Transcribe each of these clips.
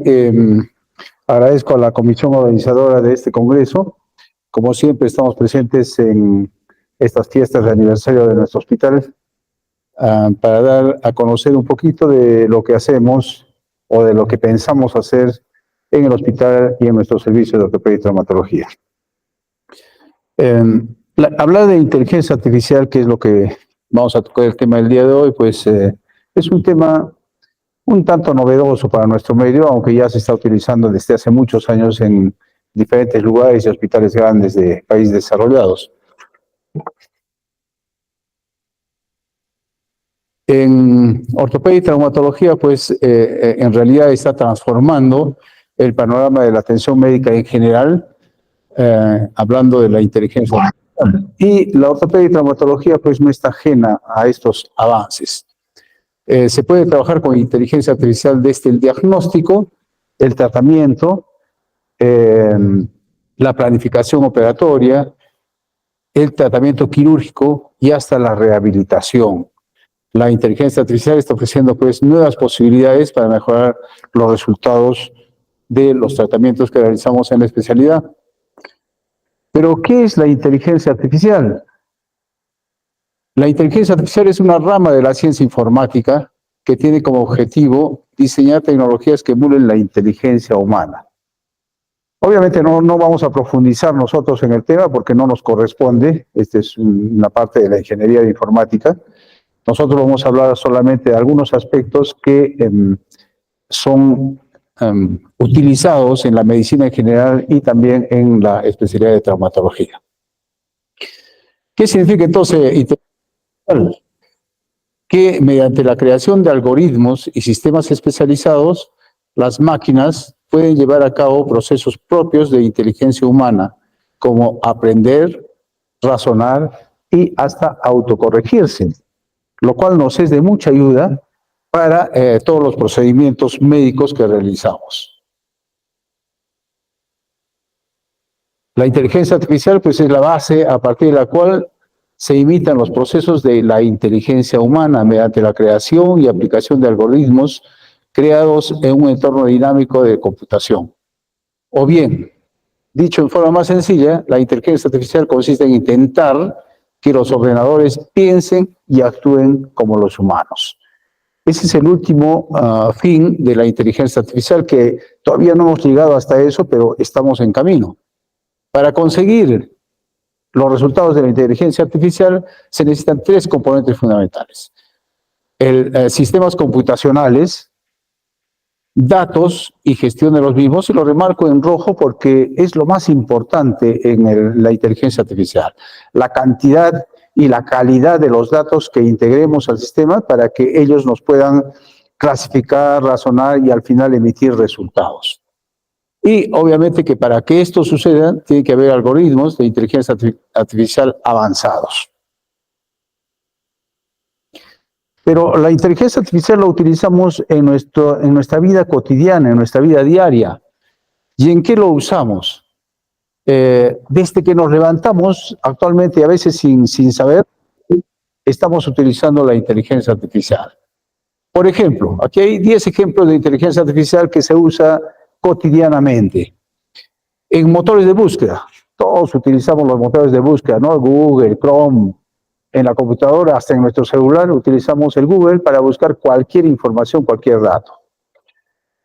Bien, agradezco a la comisión organizadora de este congreso. Como siempre, estamos presentes en estas fiestas de aniversario de nuestro hospital para dar a conocer un poquito de lo que hacemos o de lo que pensamos hacer en el hospital y en nuestro servicio de ortopedia y traumatología. Hablar de inteligencia artificial, que es lo que vamos a tocar el tema del día de hoy, pues es un tema un tanto novedoso para nuestro medio, aunque ya se está utilizando desde hace muchos años en diferentes lugares y hospitales grandes de países desarrollados. En ortopedia y traumatología, pues en realidad está transformando el panorama de la atención médica en general, hablando de la inteligencia artificial. Y la ortopedia y traumatología, pues no está ajena a estos avances. Se puede trabajar con inteligencia artificial desde el diagnóstico, el tratamiento, la planificación operatoria, el tratamiento quirúrgico y hasta la rehabilitación. La inteligencia artificial está ofreciendo pues nuevas posibilidades para mejorar los resultados de los tratamientos que realizamos en la especialidad. Pero, ¿qué es la inteligencia artificial? La inteligencia artificial es una rama de la ciencia informática que tiene como objetivo diseñar tecnologías que emulen la inteligencia humana. Obviamente no vamos a profundizar nosotros en el tema porque no nos corresponde, esta es una parte de la ingeniería de informática. Nosotros vamos a hablar solamente de algunos aspectos que son utilizados en la medicina en general y también en la especialidad de traumatología. ¿Qué significa entonces inteligencia artificial? Que mediante la creación de algoritmos y sistemas especializados, las máquinas pueden llevar a cabo procesos propios de inteligencia humana, como aprender, razonar y hasta autocorregirse, lo cual nos es de mucha ayuda para todos los procedimientos médicos que realizamos. La inteligencia artificial pues es la base a partir de la cual se imitan los procesos de la inteligencia humana mediante la creación y aplicación de algoritmos creados en un entorno dinámico de computación. O bien, dicho en forma más sencilla, la inteligencia artificial consiste en intentar que los ordenadores piensen y actúen como los humanos. Ese es el último fin de la inteligencia artificial, que todavía no hemos llegado hasta eso, pero estamos en camino. Para conseguir los resultados de la inteligencia artificial se necesitan tres componentes fundamentales. Sistemas computacionales, datos y gestión de los mismos, y lo remarco en rojo porque es lo más importante en la inteligencia artificial. La cantidad y la calidad de los datos que integremos al sistema para que ellos nos puedan clasificar, razonar y al final emitir resultados. Y obviamente que para que esto suceda, tiene que haber algoritmos de inteligencia artificial avanzados. Pero la inteligencia artificial la utilizamos en nuestra vida cotidiana, en nuestra vida diaria. ¿Y en qué lo usamos? Desde que nos levantamos, actualmente a veces sin saber, estamos utilizando la inteligencia artificial. Por ejemplo, aquí hay 10 ejemplos de inteligencia artificial que se usa cotidianamente. En motores de búsqueda, todos utilizamos los motores de búsqueda, ¿no? Google, Chrome. En la computadora, hasta en nuestro celular, utilizamos el Google para buscar cualquier información, cualquier dato.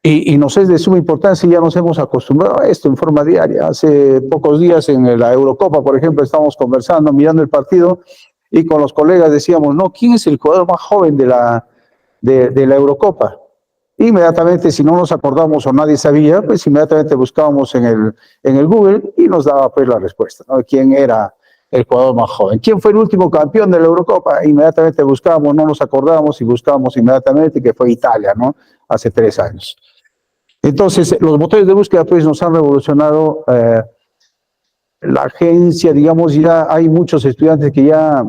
Y nos es de suma importancia y ya nos hemos acostumbrado a esto en forma diaria. Hace pocos días en la Eurocopa, por ejemplo, estábamos conversando, mirando el partido y con los colegas decíamos, no, ¿quién es el jugador más joven de la Eurocopa? Inmediatamente, si no nos acordamos o nadie sabía, pues inmediatamente buscábamos en el Google y nos daba pues la respuesta, ¿no? ¿Quién era el jugador más joven? ¿Quién fue el último campeón de la Eurocopa? Inmediatamente buscábamos, no nos acordábamos y buscábamos inmediatamente que fue Italia, ¿no? Hace 3 años. Entonces, los motores de búsqueda pues nos han revolucionado la agencia, digamos, ya hay muchos estudiantes que ya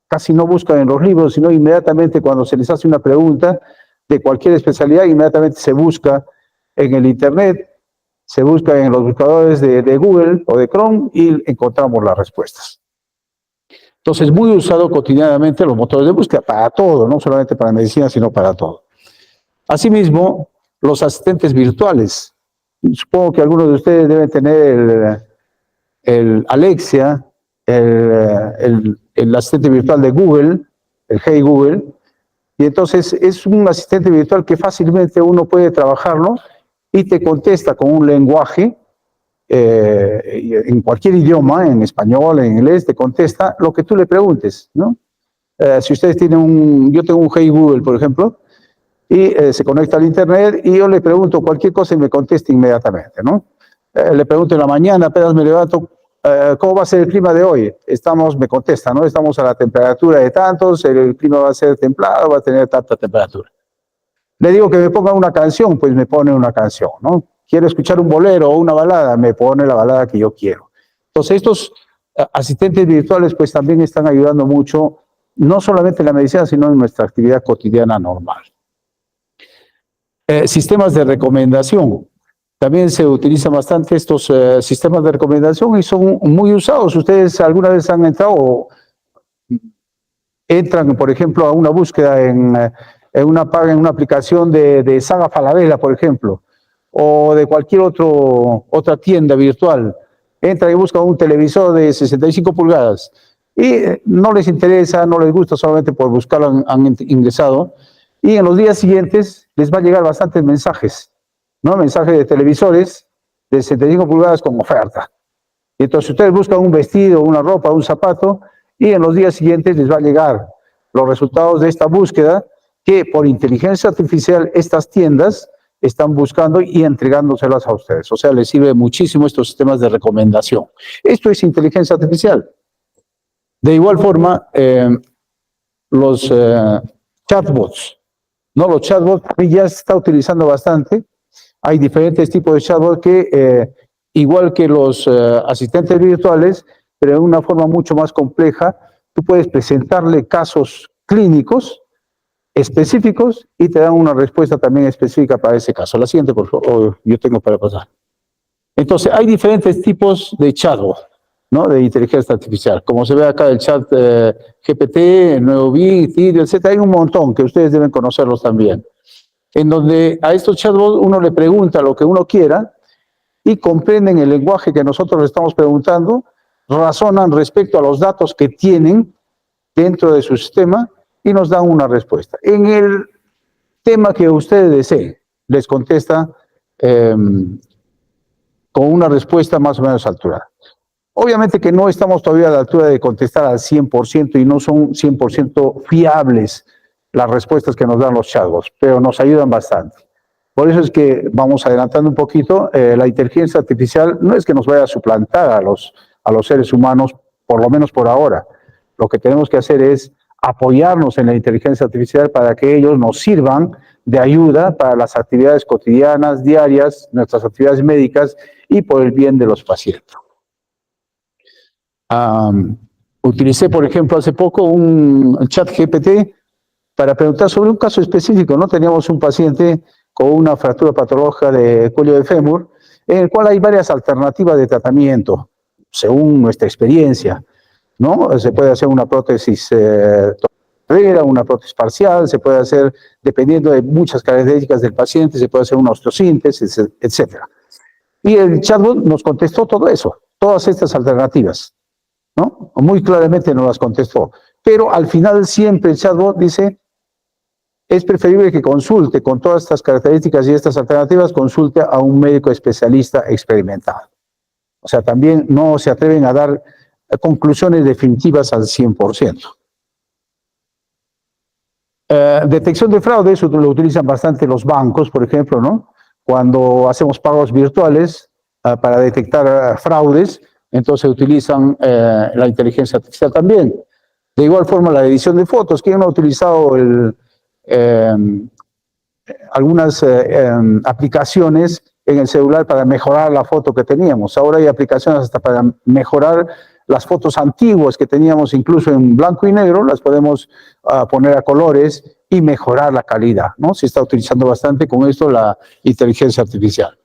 casi no buscan en los libros, sino inmediatamente cuando se les hace una pregunta de cualquier especialidad, inmediatamente se busca en el Internet, se busca en los buscadores de Google o de Chrome y encontramos las respuestas. Entonces, muy usado cotidianamente los motores de búsqueda para todo, no solamente para medicina, sino para todo. Asimismo, los asistentes virtuales. Supongo que algunos de ustedes deben tener el Alexia, el asistente virtual de Google, el Hey Google, y entonces es un asistente virtual que fácilmente uno puede trabajarlo y te contesta con un lenguaje, en cualquier idioma, en español, en inglés, te contesta lo que tú le preguntes, ¿no? Si ustedes tienen yo tengo un Hey Google, por ejemplo, y se conecta al internet y yo le pregunto cualquier cosa y me contesta inmediatamente, ¿no? Le pregunto en la mañana, apenas me levanto, ¿cómo va a ser el clima de hoy? Me contesta, ¿no? Estamos a la temperatura de tantos, el clima va a ser templado, va a tener tanta temperatura. Le digo que me ponga una canción, pues me pone una canción, ¿no? Quiero escuchar un bolero o una balada, me pone la balada que yo quiero. Entonces, estos asistentes virtuales, pues también están ayudando mucho, no solamente en la medicina, sino en nuestra actividad cotidiana normal. Sistemas de recomendación. También se utilizan bastante estos sistemas de recomendación y son muy usados. Ustedes alguna vez han entrado, entran, por ejemplo, a una búsqueda en una aplicación de Saga Falabella, por ejemplo, o de cualquier otra tienda virtual. Entran y buscan un televisor de 65 pulgadas y no les interesa, no les gusta, solamente por buscarlo han ingresado. Y en los días siguientes les va a llegar bastantes mensajes, ¿no? Mensajes de televisores de 65 pulgadas con oferta. Y entonces ustedes buscan un vestido, una ropa, un zapato, y en los días siguientes les va a llegar los resultados de esta búsqueda que por inteligencia artificial estas tiendas están buscando y entregándoselas a ustedes. O sea, les sirve muchísimo estos sistemas de recomendación. Esto es inteligencia artificial. De igual forma, los chatbots, ¿no? Los chatbots ya se está utilizando bastante. Hay diferentes tipos de chatbots que, igual que los asistentes virtuales, pero de una forma mucho más compleja, tú puedes presentarle casos clínicos específicos y te dan una respuesta también específica para ese caso. La siguiente, por favor, yo tengo para pasar. Entonces, hay diferentes tipos de chatbot, ¿no? De inteligencia artificial. Como se ve acá, el chat GPT, el nuevo Bing, Tidio, etc. Hay un montón que ustedes deben conocerlos también. En donde a estos chatbots uno le pregunta lo que uno quiera y comprenden el lenguaje que nosotros le estamos preguntando, razonan respecto a los datos que tienen dentro de su sistema y nos dan una respuesta. En el tema que ustedes deseen, les contesta con una respuesta más o menos altura. Obviamente que no estamos todavía a la altura de contestar al 100% y no son 100% fiables las respuestas que nos dan los chatbots, pero nos ayudan bastante. Por eso es que vamos adelantando un poquito. La inteligencia artificial no es que nos vaya a suplantar a los seres humanos, por lo menos por ahora. Lo que tenemos que hacer es apoyarnos en la inteligencia artificial para que ellos nos sirvan de ayuda para las actividades cotidianas, diarias, nuestras actividades médicas y por el bien de los pacientes. Utilicé, por ejemplo, hace poco un chat GPT para preguntar sobre un caso específico, ¿no? Teníamos un paciente con una fractura patológica de cuello de fémur, en el cual hay varias alternativas de tratamiento, según nuestra experiencia, ¿no? Se puede hacer una prótesis total, una prótesis parcial, se puede hacer, dependiendo de muchas características del paciente, se puede hacer una osteosíntesis, etc. Y el chatbot nos contestó todo eso, todas estas alternativas, ¿no? Muy claramente nos las contestó. Pero al final siempre el chatbot dice, es preferible que consulte con todas estas características y estas alternativas, consulte a un médico especialista experimentado. O sea, también no se atreven a dar conclusiones definitivas al 100%. Detección de fraude, eso lo utilizan bastante los bancos, por ejemplo, ¿no? Cuando hacemos pagos virtuales para detectar fraudes, entonces utilizan la inteligencia artificial también. De igual forma, la edición de fotos. ¿Quién no ha utilizado algunas aplicaciones en el celular para mejorar la foto que teníamos? Ahora hay aplicaciones hasta para mejorar las fotos antiguas que teníamos incluso en blanco y negro, las podemos poner a colores y mejorar la calidad, ¿no? Se está utilizando bastante con esto la inteligencia artificial.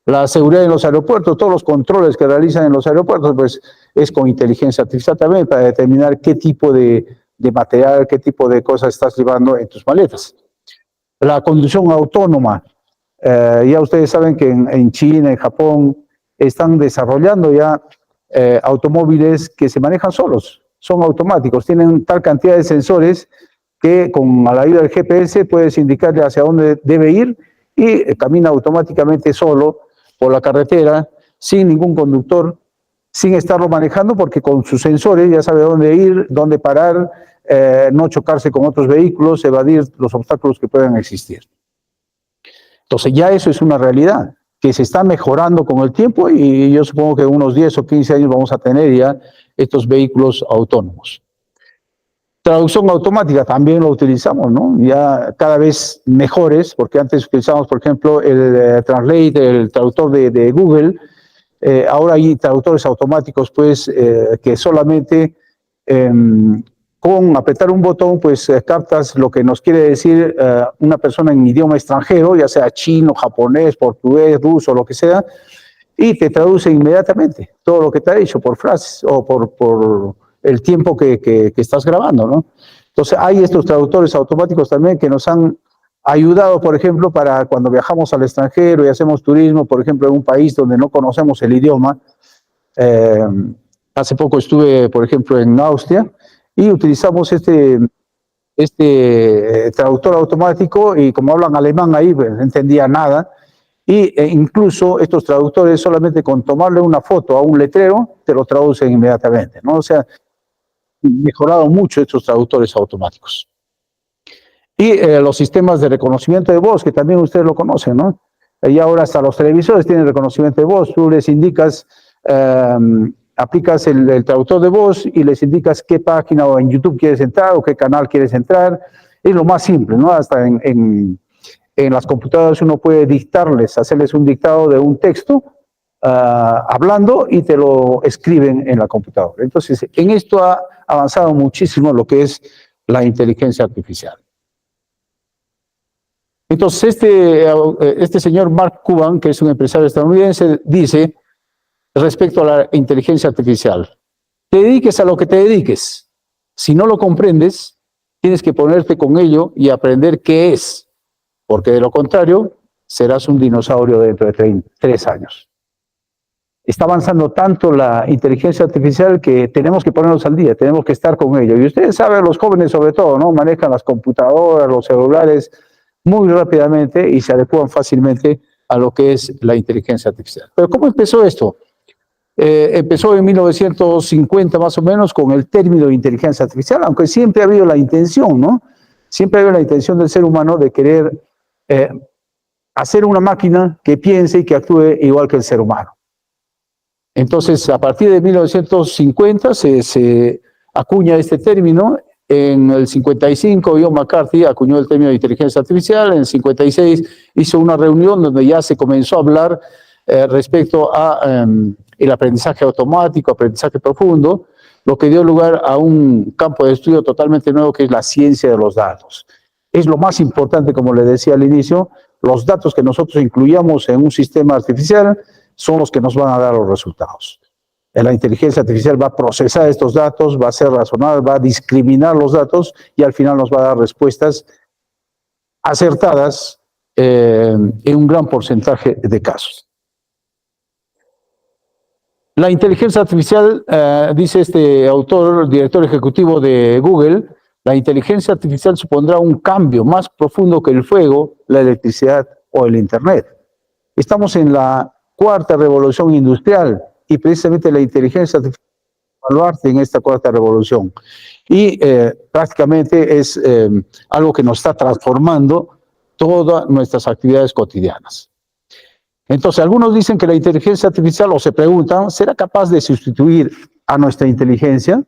La seguridad en los aeropuertos, todos los controles que realizan en los aeropuertos, pues es con inteligencia artificial también para determinar qué tipo de material, qué tipo de cosas estás llevando en tus maletas. La conducción autónoma, Ya ustedes saben que en China, en Japón, están desarrollando ya automóviles que se manejan solos, son automáticos, tienen tal cantidad de sensores que con la ayuda del GPS puedes indicarle hacia dónde debe ir y camina automáticamente solo por la carretera, sin ningún conductor, sin estarlo manejando, porque con sus sensores ya sabe dónde ir, dónde parar, no chocarse con otros vehículos, evadir los obstáculos que puedan existir. Entonces ya eso es una realidad que se está mejorando con el tiempo y yo supongo que en unos 10 o 15 años vamos a tener ya estos vehículos autónomos. Traducción automática también lo utilizamos, ¿no? Ya cada vez mejores, porque antes utilizamos, por ejemplo, el Translate, el traductor de Google. Ahora hay traductores automáticos, pues, que solamente con apretar un botón, pues, captas lo que nos quiere decir una persona en idioma extranjero, ya sea chino, japonés, portugués, ruso, lo que sea, y te traduce inmediatamente todo lo que te ha dicho por frases o por el tiempo que estás grabando, ¿no? Entonces, hay estos traductores automáticos también que nos han ayudado, por ejemplo, para cuando viajamos al extranjero y hacemos turismo, por ejemplo, en un país donde no conocemos el idioma. Hace poco estuve, por ejemplo, en Austria y utilizamos este traductor automático y como hablan alemán ahí, pues, no entendía nada. Y incluso estos traductores solamente con tomarle una foto a un letrero te lo traducen inmediatamente, ¿no? O sea, mejorado mucho estos traductores automáticos. Y los sistemas de reconocimiento de voz, que también ustedes lo conocen, ¿no? Y ahora hasta los televisores tienen reconocimiento de voz. Tú les indicas, aplicas el traductor de voz y les indicas qué página o en YouTube quieres entrar o qué canal quieres entrar. Es lo más simple, ¿no? Hasta en las computadoras uno puede dictarles, hacerles un dictado de un texto hablando y te lo escriben en la computadora. Entonces, en esto ha avanzado muchísimo lo que es la inteligencia artificial. Entonces, este señor Mark Cuban, que es un empresario estadounidense, dice respecto a la inteligencia artificial, te dediques a lo que te dediques. Si no lo comprendes, tienes que ponerte con ello y aprender qué es, porque de lo contrario, serás un dinosaurio dentro de 3 años. Está avanzando tanto la inteligencia artificial que tenemos que ponernos al día, tenemos que estar con ello. Y ustedes saben, los jóvenes sobre todo, ¿no? Manejan las computadoras, los celulares muy rápidamente y se adecuan fácilmente a lo que es la inteligencia artificial. Pero ¿cómo empezó esto? Empezó en 1950 más o menos con el término de inteligencia artificial, aunque siempre ha habido la intención, ¿no? Siempre ha habido la intención del ser humano de querer hacer una máquina que piense y que actúe igual que el ser humano. Entonces, a partir de 1950 se acuña este término. En el 55, John McCarthy acuñó el término de inteligencia artificial. En el 56 hizo una reunión donde ya se comenzó a hablar respecto a el aprendizaje automático, aprendizaje profundo, lo que dio lugar a un campo de estudio totalmente nuevo que es la ciencia de los datos. Es lo más importante, como le decía al inicio, los datos que nosotros incluyamos en un sistema artificial son los que nos van a dar los resultados. La inteligencia artificial va a procesar estos datos, va a ser razonable, va a discriminar los datos y al final nos va a dar respuestas acertadas en un gran porcentaje de casos. La inteligencia artificial, dice este autor, director ejecutivo de Google, la inteligencia artificial supondrá un cambio más profundo que el fuego, la electricidad o el Internet. Estamos en la 4ª revolución industrial y precisamente la inteligencia artificial va a evaluarse en esta 4ª revolución. Y prácticamente es algo que nos está transformando todas nuestras actividades cotidianas. Entonces, algunos dicen que la inteligencia artificial, o se preguntan, ¿será capaz de sustituir a nuestra inteligencia?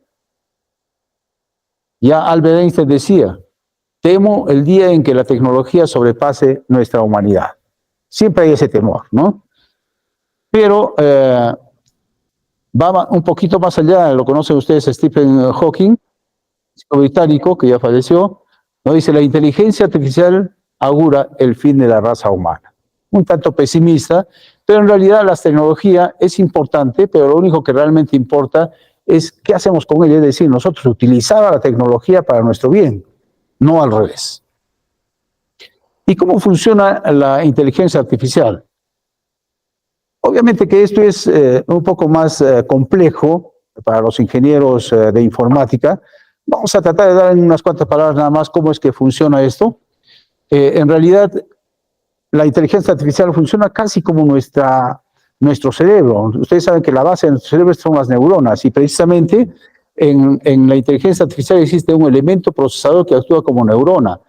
Ya Albert Einstein decía, temo el día en que la tecnología sobrepase nuestra humanidad. Siempre hay ese temor, ¿no? Pero va un poquito más allá, lo conocen ustedes, Stephen Hawking, británico que ya falleció, ¿no? Dice, la inteligencia artificial augura el fin de la raza humana. Un tanto pesimista, pero en realidad la tecnología es importante, pero lo único que realmente importa es qué hacemos con ella, es decir, nosotros utilizar la tecnología para nuestro bien, no al revés. ¿Y cómo funciona la inteligencia artificial? Obviamente que esto es un poco más complejo para los ingenieros de informática. Vamos a tratar de dar en unas cuantas palabras nada más cómo es que funciona esto. En realidad, la inteligencia artificial funciona casi como nuestro cerebro. Ustedes saben que la base de nuestro cerebro son las neuronas y precisamente en la inteligencia artificial existe un elemento procesador que actúa como neurona.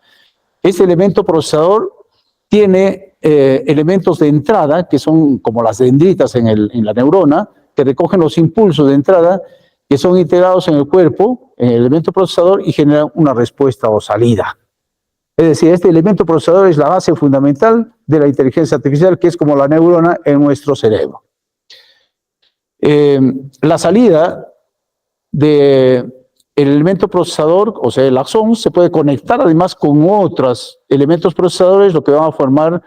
Ese elemento procesador tiene elementos de entrada, que son como las dendritas en la neurona, que recogen los impulsos de entrada, que son integrados en el cuerpo, en el elemento procesador, y generan una respuesta o salida. Es decir, este elemento procesador es la base fundamental de la inteligencia artificial, que es como la neurona en nuestro cerebro. La salida del elemento procesador, o sea, el axón, se puede conectar además con otros elementos procesadores, lo que van a formar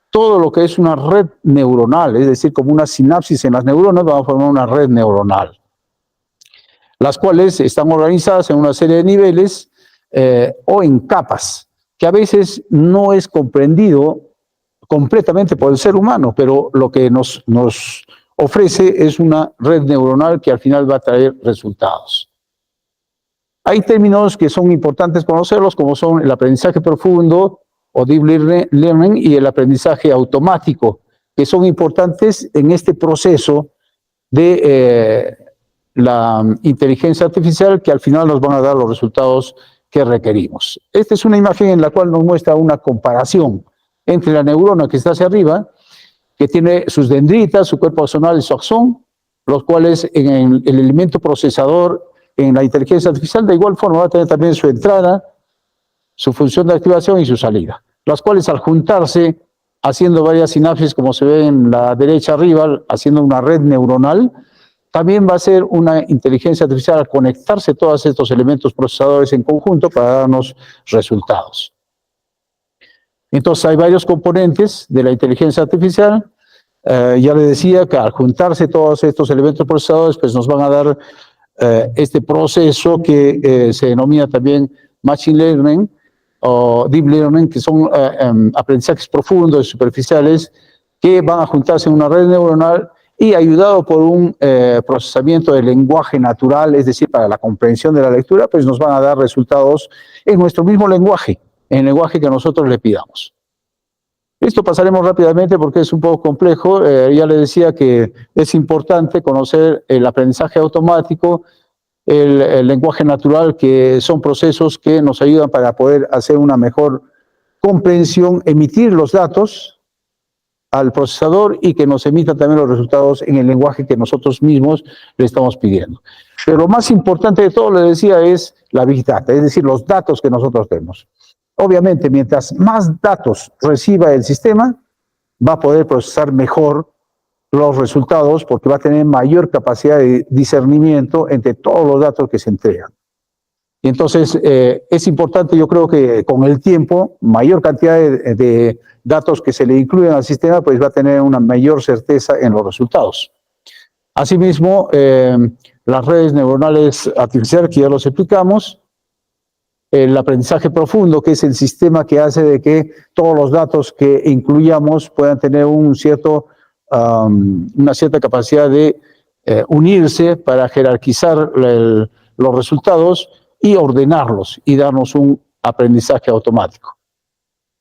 todo lo que es una red neuronal, es decir, como una sinapsis en las neuronas, van a formar una red neuronal, las cuales están organizadas en una serie de niveles o en capas, que a veces no es comprendido completamente por el ser humano, pero lo que nos ofrece es una red neuronal que al final va a traer resultados. Hay términos que son importantes conocerlos, como son el aprendizaje profundo o deep learning y el aprendizaje automático, que son importantes en este proceso de la inteligencia artificial que al final nos van a dar los resultados que requerimos. Esta es una imagen en la cual nos muestra una comparación entre la neurona que está hacia arriba, que tiene sus dendritas, su cuerpo axonal y su axón, los cuales en el elemento procesador en la inteligencia artificial de igual forma va a tener también su entrada, su función de activación y su salida, las cuales al juntarse, haciendo varias sinapsis como se ve en la derecha arriba, haciendo una red neuronal, también va a ser una inteligencia artificial al conectarse todos estos elementos procesadores en conjunto para darnos resultados. Entonces hay varios componentes de la inteligencia artificial. Ya le decía que al juntarse todos estos elementos procesadores, pues nos van a dar este proceso que se denomina también Machine Learning o Deep Learning, que son aprendizajes profundos y superficiales que van a juntarse en una red neuronal y ayudado por un procesamiento del lenguaje natural, es decir, para la comprensión de la lectura, pues nos van a dar resultados en nuestro mismo lenguaje, en el lenguaje que nosotros le pidamos. Esto pasaremos rápidamente porque es un poco complejo. Ya le decía que es importante conocer el aprendizaje automático, el lenguaje natural, que son procesos que nos ayudan para poder hacer una mejor comprensión, emitir los datos al procesador y que nos emita también los resultados en el lenguaje que nosotros mismos le estamos pidiendo. Pero lo más importante de todo, le decía, es la Big Data, es decir, los datos que nosotros tenemos. Obviamente, mientras más datos reciba el sistema, va a poder procesar mejor los resultados porque va a tener mayor capacidad de discernimiento entre todos los datos que se entregan. Y entonces, es importante, yo creo que con el tiempo, mayor cantidad de datos que se le incluyen al sistema, pues va a tener una mayor certeza en los resultados. Asimismo, las redes neuronales artificiales, que ya los explicamos, el aprendizaje profundo, que es el sistema que hace de que todos los datos que incluyamos puedan tener una cierta capacidad de unirse para jerarquizar los resultados y ordenarlos y darnos un aprendizaje automático.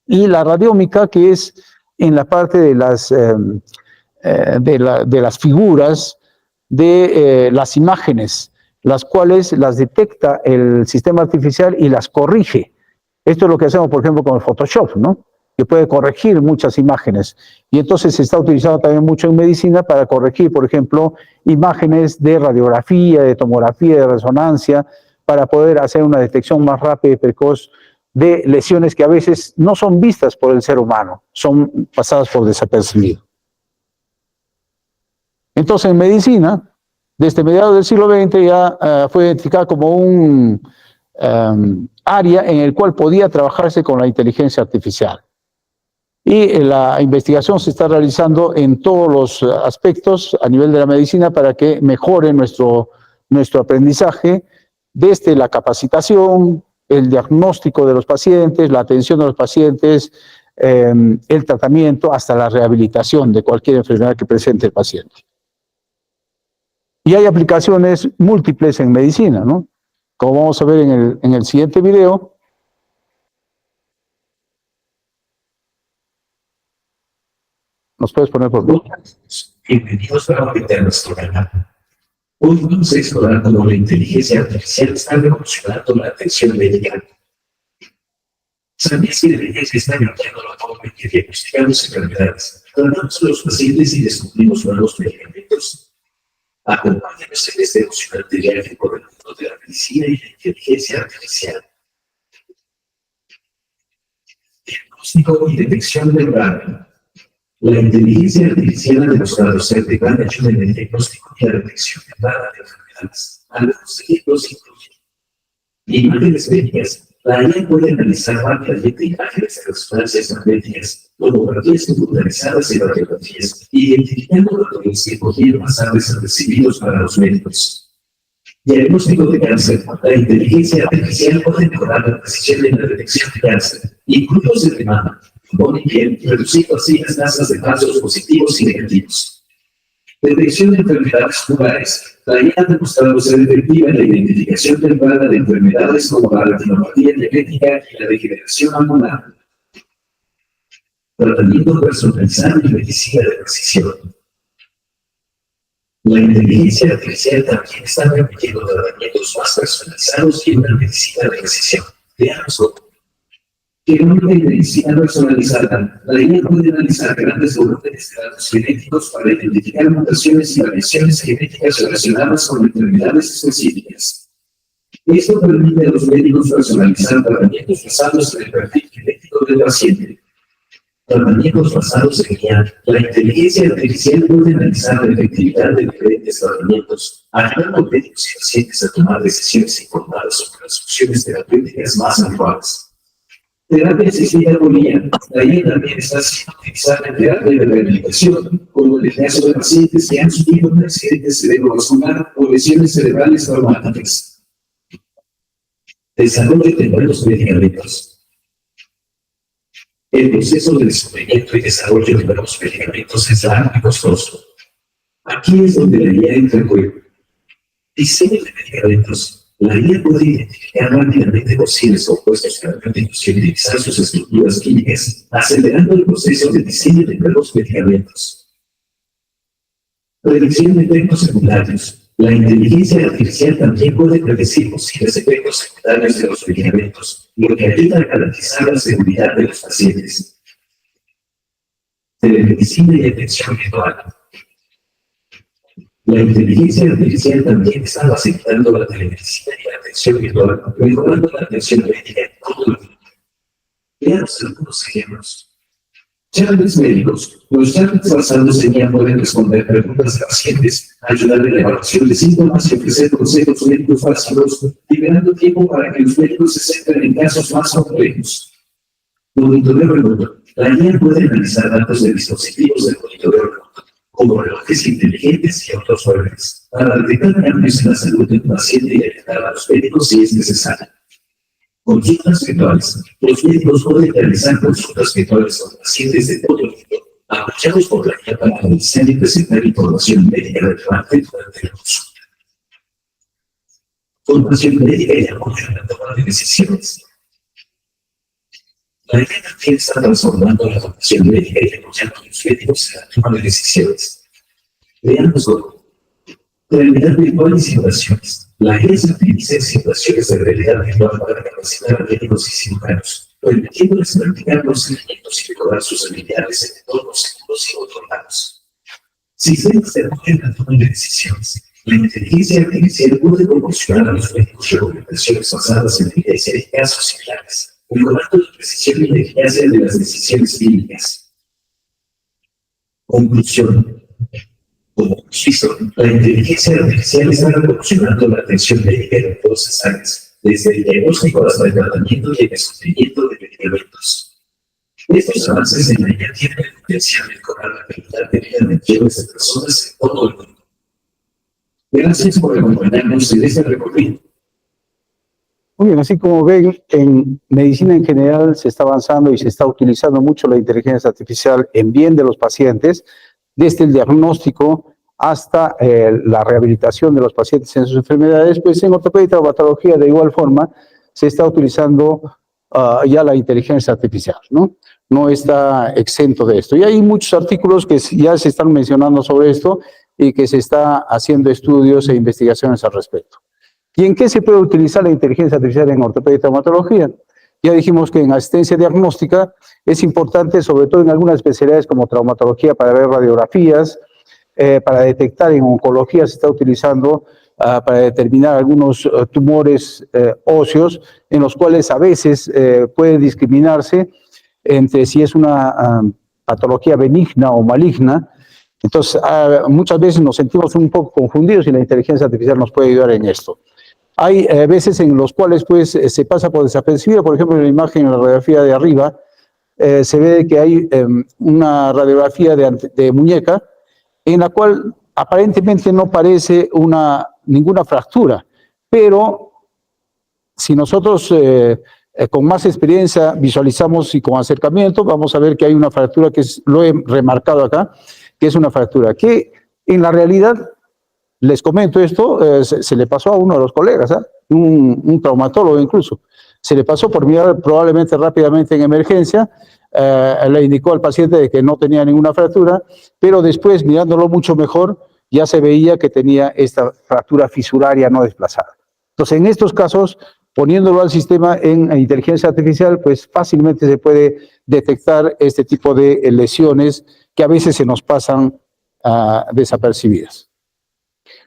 Y la radiómica, que es en la parte de las figuras, de las imágenes, las cuales las detecta el sistema artificial y las corrige. Esto es lo que hacemos, por ejemplo, con el Photoshop, ¿no? Que puede corregir muchas imágenes. Y entonces se está utilizando también mucho en medicina para corregir, por ejemplo, imágenes de radiografía, de tomografía, de resonancia, para poder hacer una detección más rápida y precoz de lesiones que a veces no son vistas por el ser humano, son pasadas por desapercibido. Entonces, en medicina, desde mediados del siglo XX ya fue identificada como un área en el cual podía trabajarse con la inteligencia artificial. Y la investigación se está realizando en todos los aspectos a nivel de la medicina para que mejore nuestro aprendizaje, desde la capacitación, el diagnóstico de los pacientes, la atención de los pacientes, el tratamiento, hasta la rehabilitación de cualquier enfermedad que presente el paciente. Y hay aplicaciones múltiples en medicina, ¿no? Como vamos a ver en el siguiente video. ¿Nos puedes poner por favor? Bienvenidos nuevamente a nuestro canal. Hoy vamos a explorar cómo la inteligencia artificial está revolucionando la atención médica. ¿Sabías que la inteligencia está cambiando la forma en que diagnosticamos enfermedades, tratamos a los pacientes y descubrimos nuevos medicamentos? Acompáñanos en este emocionante viaje por el mundo de la medicina y la inteligencia artificial. Diagnóstico y detección temprana. La inteligencia artificial ha demostrado ser de gran ayuda en el diagnóstico y la detección temprana de enfermedades. Algunos ejemplos incluyen imágenes médicas. La IA puede analizar rápidamente imágenes de resonancias magnéticas, tomografías computarizadas y radiografías, identificando patrones que podrían pasar desapercibidos para los médicos. Diagnóstico de cáncer. La inteligencia artificial puede mejorar la precisión en la detección de cáncer, incluidos de mama, pulmón y piel, reduciendo así las tasas de falsos positivos y negativos. Detección de enfermedades tumorales. La IA ha demostrado ser efectiva en la identificación temprana de enfermedades como la retinopatía diabética y la degeneración pulmonar. Tratamiento personalizado y medicina de precisión. La inteligencia artificial también está permitiendo tratamientos más personalizados y una medicina de precisión. Veámoslo. Genómica y medicina personalizada. La IA puede analizar grandes volúmenes de datos genéticos para identificar mutaciones y variaciones genéticas relacionadas con enfermedades específicas. Esto permite a los médicos personalizar tratamientos basados en el perfil genético del paciente. Tratamientos basados en IA. La inteligencia artificial puede analizar la efectividad de diferentes tratamientos, ayudando a médicos y pacientes a tomar decisiones informadas sobre las opciones terapéuticas más adecuadas. Terapia asistida por IA. La IA también está siendo utilizada en terapia de rehabilitación, como en el caso de pacientes que han sufrido un accidente cerebrovascular o lesiones cerebrales traumáticas. Desarrollo de nuevos medicamentos. El proceso de descubrimiento y desarrollo de nuevos medicamentos es largo y costoso. Aquí es donde la IA entra en juego. Diseño de medicamentos. La IA puede identificar rápidamente posibles compuestos terapéuticos y utilizar sus estructuras químicas, acelerando el proceso de diseño de nuevos medicamentos. Predicción de efectos secundarios. La inteligencia artificial también puede predecir posibles efectos secundarios de los medicamentos, lo que ayuda a garantizar la seguridad de los pacientes. Telemedicina y atención virtual. La inteligencia artificial también está facilitando la telemedicina y la atención virtual, mejorando la atención médica en todo el mundo. Veamos algunos ejemplos. Chatbots médicos. Los chatbots basados en IA pueden responder preguntas a pacientes, ayudar en la evaluación de síntomas y ofrecer consejos médicos básicos, liberando tiempo para que los médicos se centren en casos más complejos. Monitoreo remoto. La IA puede analizar datos de dispositivos de monitoreo remoto, como relojes inteligentes y otros muebles, para detectar cambios en la salud del paciente y ayudar a los médicos si es necesario. Consultas virtuales. Los médicos pueden realizar consultas virtuales con pacientes de todo el mundo, apoyados por la IA para analizar y presentar información médica relevante durante la consulta. Formación médica y apoyo en la toma de decisiones. La IA también está transformando la formación médica y apoyando a los médicos en la toma de decisiones. Veámoslo. Realidad virtual y simulaciones. La IA se utiliza en simulaciones de realidad virtual para capacitar a médicos y cirujanos, permitiéndoles practicar procedimientos y mejorar sus habilidades en entornos seguros y controlados. Sistemas de apoyo en la toma de decisiones. La inteligencia artificial puede proporcionar a los médicos recomendaciones basadas en evidencia de casos similares, mejorando la precisión y la eficacia de las decisiones clínicas. Conclusión. Como insisto, la inteligencia artificial está revolucionando la atención médica en todas las áreas, desde el diagnóstico hasta el tratamiento y el descubrimiento de medicamentos. Estos avances en la IA tienen el potencial de mejorar la calidad de vida de millones de personas en todo el mundo. Gracias por acompañarnos en este recorrido. Muy bien, así como ven, en medicina en general se está avanzando y se está utilizando mucho la inteligencia artificial en bien de los pacientes, desde el diagnóstico hasta la rehabilitación de los pacientes en sus enfermedades. Pues en ortopedia y traumatología de igual forma se está utilizando ya la inteligencia artificial, ¿no? No está exento de esto. Y hay muchos artículos que ya se están mencionando sobre esto y que se está haciendo estudios e investigaciones al respecto. ¿Y en qué se puede utilizar la inteligencia artificial en ortopedia y traumatología? Ya dijimos que en asistencia diagnóstica es importante, sobre todo en algunas especialidades como traumatología, para ver radiografías, para detectar en oncología se está utilizando para determinar algunos tumores óseos, en los cuales a veces puede discriminarse entre si es una patología benigna o maligna. Entonces, muchas veces nos sentimos un poco confundidos y la inteligencia artificial nos puede ayudar en esto. Hay veces en los cuales pues, se pasa por desapercibido, por ejemplo, en la imagen, en la radiografía de arriba, se ve que hay una radiografía de muñeca en la cual aparentemente no parece ninguna fractura, pero si nosotros con más experiencia visualizamos y con acercamiento, vamos a ver que hay una fractura que lo he remarcado acá, que es una fractura que en la realidad, les comento esto, se le pasó a uno de los colegas, un traumatólogo incluso, se le pasó por mirar probablemente rápidamente en emergencia, le indicó al paciente de que no tenía ninguna fractura, pero después mirándolo mucho mejor ya se veía que tenía esta fractura fisuraria no desplazada. Entonces en estos casos, poniéndolo al sistema en inteligencia artificial, pues fácilmente se puede detectar este tipo de lesiones que a veces se nos pasan desapercibidas.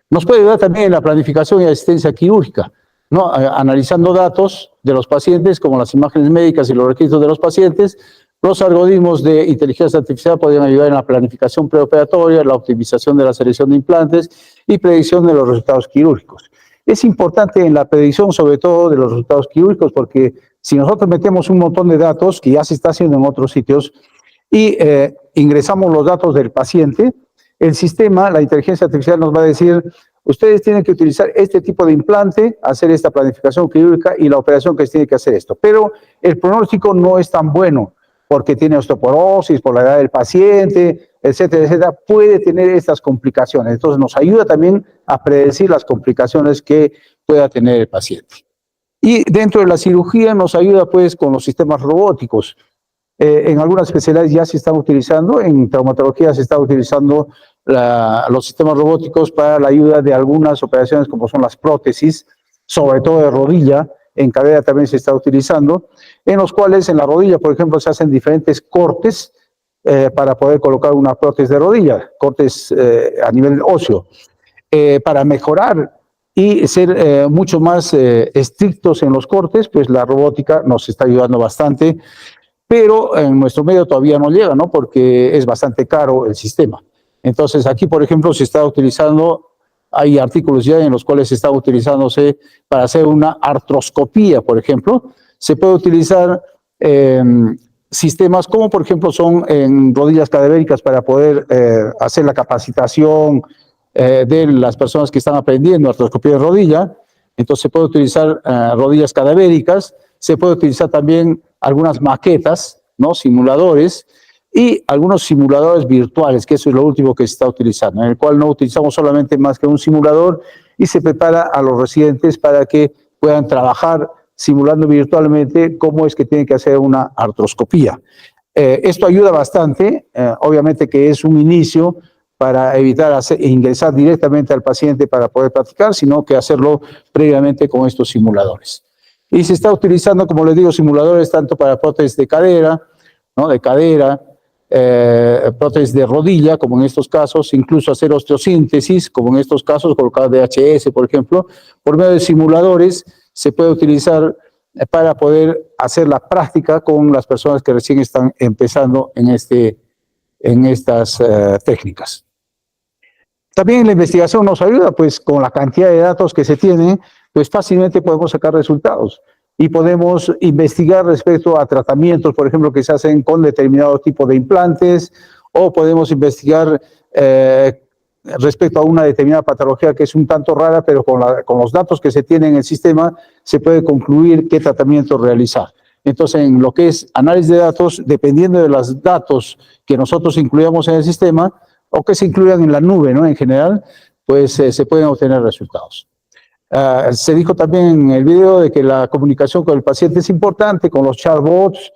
Nos puede ayudar también en la planificación y asistencia quirúrgica, ¿no? Analizando datos de los pacientes, como las imágenes médicas y los registros de los pacientes. Los algoritmos de inteligencia artificial pueden ayudar en la planificación preoperatoria, la optimización de la selección de implantes y predicción de los resultados quirúrgicos. Es importante en la predicción, sobre todo, de los resultados quirúrgicos, porque si nosotros metemos un montón de datos, que ya se está haciendo en otros sitios, y ingresamos los datos del paciente, el sistema, la inteligencia artificial nos va a decir, ustedes tienen que utilizar este tipo de implante, hacer esta planificación quirúrgica y la operación que tiene que hacer esto. Pero el pronóstico no es tan bueno porque tiene osteoporosis, por la edad del paciente, etcétera, etcétera. Puede tener estas complicaciones. Entonces nos ayuda también a predecir las complicaciones que pueda tener el paciente. Y dentro de la cirugía nos ayuda pues con los sistemas robóticos. En algunas especialidades ya se están utilizando, en traumatología se está utilizando los sistemas robóticos para la ayuda de algunas operaciones como son las prótesis, sobre todo de rodilla, en cadera también se está utilizando, en los cuales en la rodilla, por ejemplo, se hacen diferentes cortes para poder colocar una prótesis de rodilla, cortes a nivel óseo, para mejorar y ser mucho más estrictos en los cortes, pues la robótica nos está ayudando bastante. Pero en nuestro medio todavía no llega, ¿no? Porque es bastante caro el sistema. Entonces, aquí, por ejemplo, se está utilizando, hay artículos ya en los cuales se está utilizándose para hacer una artroscopía, por ejemplo. Se puede utilizar sistemas como, por ejemplo, son en rodillas cadavéricas para poder hacer la capacitación de las personas que están aprendiendo artroscopía de rodilla. Entonces, se puede utilizar rodillas cadavéricas, se puede utilizar también algunas maquetas, ¿no? Simuladores y algunos simuladores virtuales, que eso es lo último que se está utilizando, en el cual no utilizamos solamente más que un simulador y se prepara a los residentes para que puedan trabajar simulando virtualmente cómo es que tienen que hacer una artroscopía. Esto ayuda bastante, obviamente que es un inicio para evitar ingresar directamente al paciente para poder practicar, sino que hacerlo previamente con estos simuladores. Y se está utilizando, como les digo, simuladores tanto para prótesis de cadera, ¿no? De cadera, prótesis de rodilla, como en estos casos, incluso hacer osteosíntesis, como en estos casos, colocar DHS, por ejemplo, por medio de simuladores se puede utilizar para poder hacer la práctica con las personas que recién están empezando en estas técnicas. También la investigación nos ayuda, pues con la cantidad de datos que se tienen, pues fácilmente podemos sacar resultados y podemos investigar respecto a tratamientos, por ejemplo, que se hacen con determinado tipo de implantes, o podemos investigar respecto a una determinada patología que es un tanto rara, pero con los datos que se tienen en el sistema se puede concluir qué tratamiento realizar. Entonces, en lo que es análisis de datos, dependiendo de los datos que nosotros incluyamos en el sistema o que se incluyan en la nube, ¿no? En general, pues se pueden obtener resultados. Se dijo también en el video de que la comunicación con el paciente es importante, con los chatbots,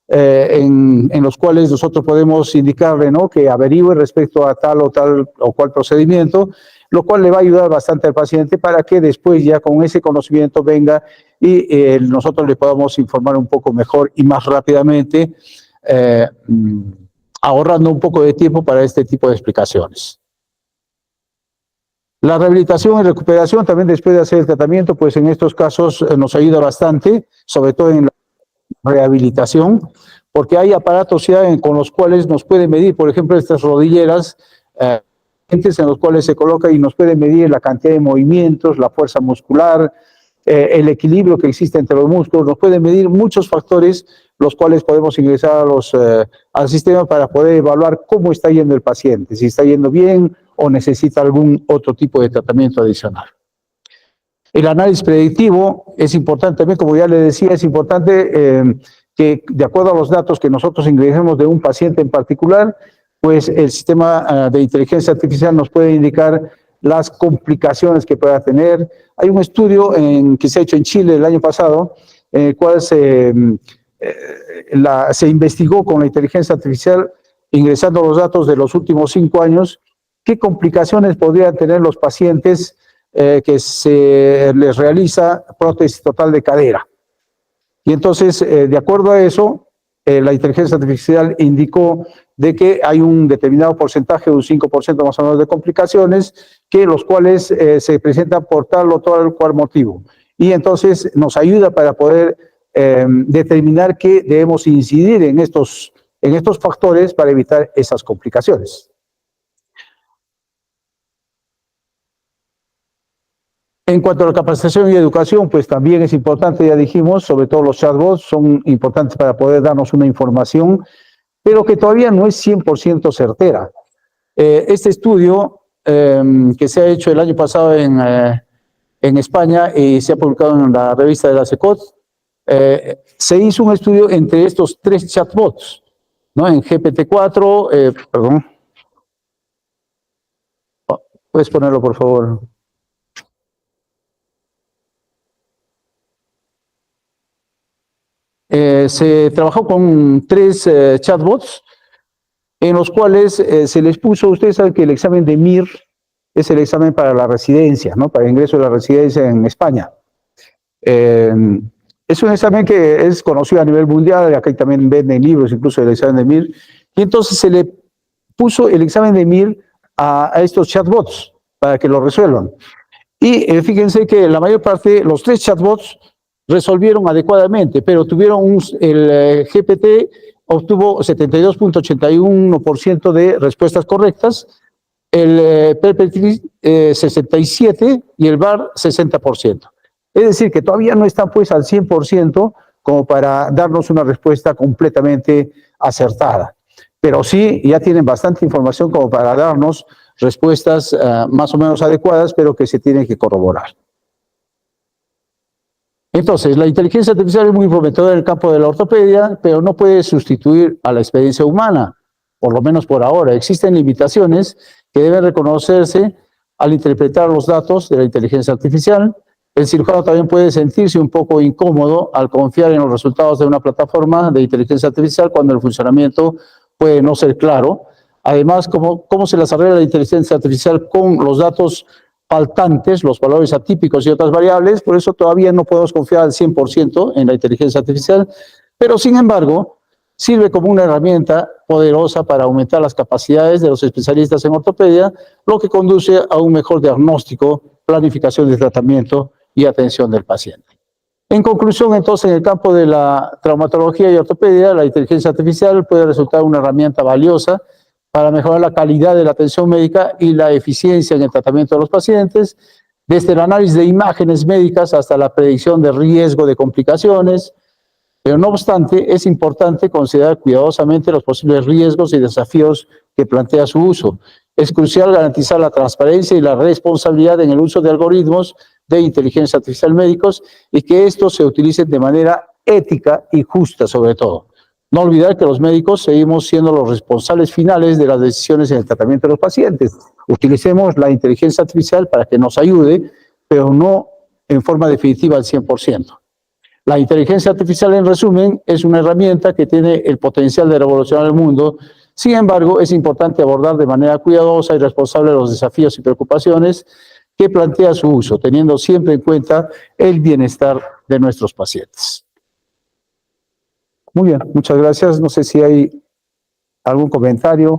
en los cuales nosotros podemos indicarle, ¿no?, que averigüe respecto a tal o cual procedimiento, lo cual le va a ayudar bastante al paciente para que después ya con ese conocimiento venga y nosotros le podamos informar un poco mejor y más rápidamente, ahorrando un poco de tiempo para este tipo de explicaciones. La rehabilitación y recuperación también después de hacer el tratamiento, pues en estos casos nos ayuda bastante, sobre todo en la rehabilitación, porque hay aparatos ya con los cuales nos puede medir, por ejemplo, estas rodilleras, en los cuales se coloca y nos puede medir la cantidad de movimientos, la fuerza muscular, el equilibrio que existe entre los músculos, nos puede medir muchos factores, los cuales podemos ingresar al sistema para poder evaluar cómo está yendo el paciente, si está yendo bien o necesita algún otro tipo de tratamiento adicional. El análisis predictivo es importante también, como ya le decía, es importante que de acuerdo a los datos que nosotros ingresemos de un paciente en particular, pues el sistema de inteligencia artificial nos puede indicar las complicaciones que pueda tener. Hay un estudio que se ha hecho en Chile el año pasado, en el cual se investigó con la inteligencia artificial, ingresando los datos de los últimos 5 años, qué complicaciones podrían tener los pacientes que se les realiza prótesis total de cadera. Y entonces, de acuerdo a eso, la inteligencia artificial indicó de que hay un determinado porcentaje, un 5% más o menos de complicaciones, que los cuales se presentan por tal o tal cual motivo. Y entonces nos ayuda para poder determinar que debemos incidir en estos factores para evitar esas complicaciones. En cuanto a la capacitación y educación, pues también es importante, ya dijimos, sobre todo los chatbots son importantes para poder darnos una información, pero que todavía no es 100% certera. Este estudio que se ha hecho el año pasado en España y se ha publicado en la revista de la CECOT, se hizo un estudio entre estos 3 chatbots, ¿no? En GPT-4, perdón. ¿Puedes ponerlo, por favor? Se trabajó con 3 chatbots en los cuales se les puso, ustedes saben que el examen de MIR es el examen para la residencia, ¿no? Para el ingreso a la residencia en España. Es un examen que es conocido a nivel mundial, acá también venden libros incluso del examen de MIR, y entonces se le puso el examen de MIR a estos chatbots para que lo resuelvan. Y fíjense que la mayor parte, los 3 chatbots resolvieron adecuadamente, pero el GPT obtuvo 72.81% de respuestas correctas, el Perplexity 67% y el VAR 60%. Es decir, que todavía no están pues al 100% como para darnos una respuesta completamente acertada. Pero sí, ya tienen bastante información como para darnos respuestas más o menos adecuadas, pero que se tienen que corroborar. Entonces, la inteligencia artificial es muy prometedora en el campo de la ortopedia, pero no puede sustituir a la experiencia humana, por lo menos por ahora. Existen limitaciones que deben reconocerse al interpretar los datos de la inteligencia artificial. El cirujano también puede sentirse un poco incómodo al confiar en los resultados de una plataforma de inteligencia artificial cuando el funcionamiento puede no ser claro. Además, ¿cómo se las arregla la inteligencia artificial con los datos faltantes, los valores atípicos y otras variables? Por eso todavía no podemos confiar al 100% en la inteligencia artificial, pero sin embargo sirve como una herramienta poderosa para aumentar las capacidades de los especialistas en ortopedia, lo que conduce a un mejor diagnóstico, planificación de tratamiento y atención del paciente. En conclusión, entonces, en el campo de la traumatología y ortopedia, la inteligencia artificial puede resultar una herramienta valiosa para mejorar la calidad de la atención médica y la eficiencia en el tratamiento de los pacientes, desde el análisis de imágenes médicas hasta la predicción de riesgo de complicaciones. Pero no obstante, es importante considerar cuidadosamente los posibles riesgos y desafíos que plantea su uso. Es crucial garantizar la transparencia y la responsabilidad en el uso de algoritmos de inteligencia artificial médicos y que estos se utilicen de manera ética y justa sobre todo. No olvidar que los médicos seguimos siendo los responsables finales de las decisiones en el tratamiento de los pacientes. Utilicemos la inteligencia artificial para que nos ayude, pero no en forma definitiva al 100%. La inteligencia artificial, en resumen, es una herramienta que tiene el potencial de revolucionar el mundo. Sin embargo, es importante abordar de manera cuidadosa y responsable los desafíos y preocupaciones que plantea su uso, teniendo siempre en cuenta el bienestar de nuestros pacientes. Muy bien, muchas gracias. No sé si hay algún comentario.